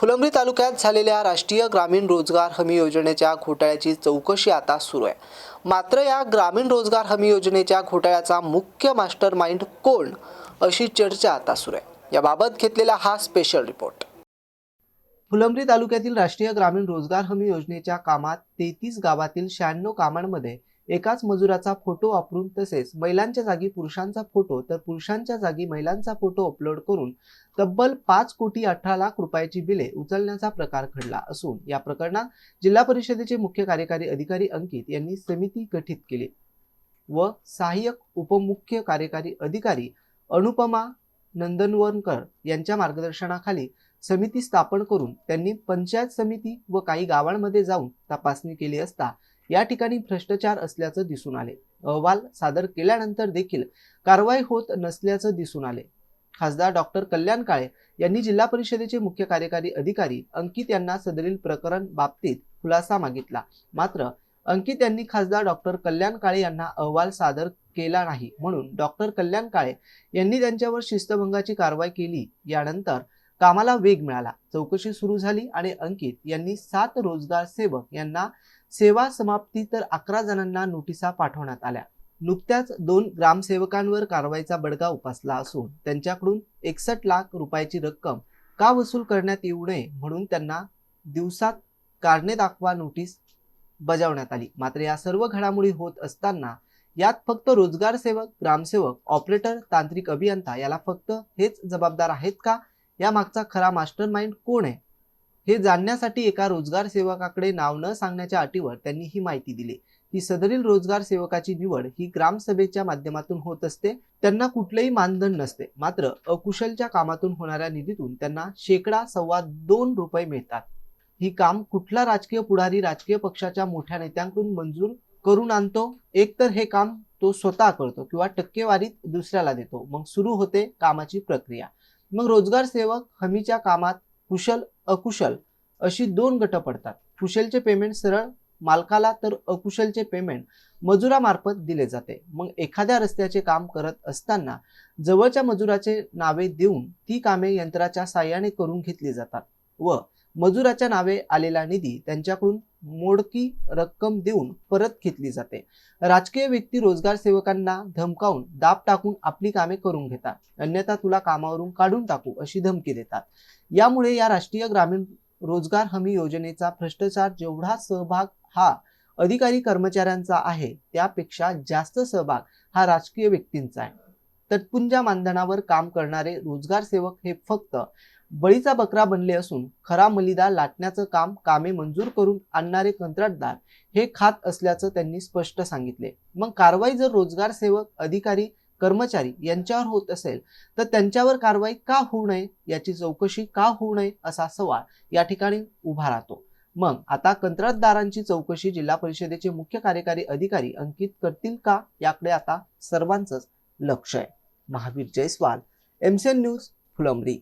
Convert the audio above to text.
फुलंब्री तालुक्यात झालेल्या राष्ट्रीय ग्रामीण रोजगार हमी योजनेच्या घोटाळ्याची चौकशी आता सुरू आहे। मात्र या ग्रामीण रोजगार हमी योजनेच्या घोटाळ्याचा मुख्य मास्टरमाइंड कोण, अशी चर्चा आता सुरू आहे। याबाबत घेतलेला हा स्पेशल रिपोर्ट। फुलंब्री तालुक्यातील राष्ट्रीय ग्रामीण रोजगार हमी योजनेच्या कामात 33 गावातील 96 कामांमध्ये एकाच मजुराचा फोटो वापरून तसेच महिलांच्या जागी पुरुषांचा फोटो तर पुरुषांच्या जागी महिलांचा फोटो अपलोड करून तब्बल 5,18,00,000 रुपयाची बिले उचलण्याचा प्रकार घडला असून या प्रकरणात जिल्हा परिषदेचे मुख्य कार्यकारी अधिकारी अंकित यांनी समिती गठीत केली व सहाय्यक उपमुख्य कार्यकारी अधिकारी अनुपमा नंदनवनकर यांच्या मार्गदर्शनाखाली समिती स्थापन करून त्यांनी पंचायत समिती व काही गावांमध्ये जाऊन तपासणी केली असता या ठिकाणी भ्रष्टाचार असल्याचं दिसून आले। अहवाल सादर केल्यानंतर देखील कारवाई होत नसल्याचं दिसून आले। खासदार डॉक्टर कल्याण काळे यांनी जिल्हा परिषदेचे मुख्य कार्यकारी अधिकारी अंकित यांना सदरील प्रकरण बाबतीत खुलासा मागितला। मात्र अंकित यांनी खासदार डॉक्टर कल्याण काळे यांना अहवाल सादर केला नाही, म्हणून डॉक्टर कल्याण काळे यांनी त्यांच्यावर शिस्तभंगाची कारवाई केली। यानंतर कामाला वेग मिळाला, चौकशी सुरू झाली आणि अंकित यांनी 7 रोजगार सेवक यांना सेवा समाप्ती तर 11 जणांना नोटिसा पाठवण्यात आल्या। नुकत्याच 2 ग्रामसेवकांवर कारवाईचा बडगा उपसला असून त्यांच्याकडून 61 लाख रुपयाची रक्कम का वसूल करण्यात येऊ नये म्हणून त्यांना दिवसात कारणे दाखवा नोटीस बजावण्यात आली। मात्र या सर्व घडामोडी होत असताना यात फक्त रोजगार सेवक, ग्रामसेवक, ऑपरेटर, तांत्रिक अभियंता याला फक्त हेच जबाबदार आहेत का? या मागचा खरा मास्टरमाइंड कोण आहे हे जाणण्यासाठी एका रोजगार सेवकाकडे नाव न सांगण्याच्या अटीवर त्यांनी ही माहिती दिली की सदरील रोजगार सेवकाची निवड ही ग्रामसभेच्या माध्यमातून होत असते, त्यांना कुठलेही मानधन नसते। मात्र अकुशलच्या कामातून होणाऱ्या निधीतून त्यांना शेकडा ₹2.25 रुपये मिळतात। ही काम कुठला राजकीय पुढारी राजकीय पक्षाच्या मोठ्या नेत्यांकडून मंजूर करून आणतो? एक तर हे काम तो स्वतः करतो किंवा टक्केवारीत दुसऱ्याला देतो, मग सुरू होते कामाची प्रक्रिया। मग रोजगार सेवक हमीच्या कामात कुशल अकुशल अशी 2 गट पडतात। कुशलचे पेमेंट सरळ मालकाला तर अकुशलचे पेमेंट मजुरामार्फत दिले जाते। मग एखाद्या रस्त्याचे काम करत असताना जवळच्या मजुराचे नावे देऊन ती कामे यंत्राच्या साहाय्याने करून घेतली जातात व मजुराच्या नावे आलेला निधी त्यांच्याकडून मोडकी रक्कम देऊन परत घेतली जाते। राजकीय व्यक्ती रोजगार सेवकांना धमकावून दाब टाकून आपली कामे करून घेतात, अन्यथा तुला कामावरून काढून टाकू अशी धमकी देतात। यामुळे या राष्ट्रीय ग्रामीण रोजगार हमी योजनेचा भ्रष्टाचार जेवढा सहभाग हा अधिकारी कर्मचाऱ्यांचा आहे त्यापेक्षा जास्त सहभाग हा राजकीय व्यक्तींचा आहे। तटपुंजा मानधनावर काम करणारे रोजगार सेवक हे फक्त बळीचा बकरा बनले असून खरा मलिदा लाटण्याचं कामे मंजूर करून आणणारे कंत्राटदार हे खात असल्याचं त्यांनी स्पष्ट सांगितले। मग कारवाई जर रोजगार सेवक, अधिकारी, कर्मचारी यांच्यावर होत असेल तर त्यांच्यावर कारवाई का होऊ नये, याची चौकशी का होऊ नये असा सवाल या ठिकाणी उभा राहतो। मग आता कंत्राटदारांची चौकशी जिल्हा परिषदेचे मुख्य कार्यकारी अधिकारी अंकित करतील का, याकडे आता सर्वांचंच लक्ष आहे। Mahavir Jaiswal, MCN news, Phulambri.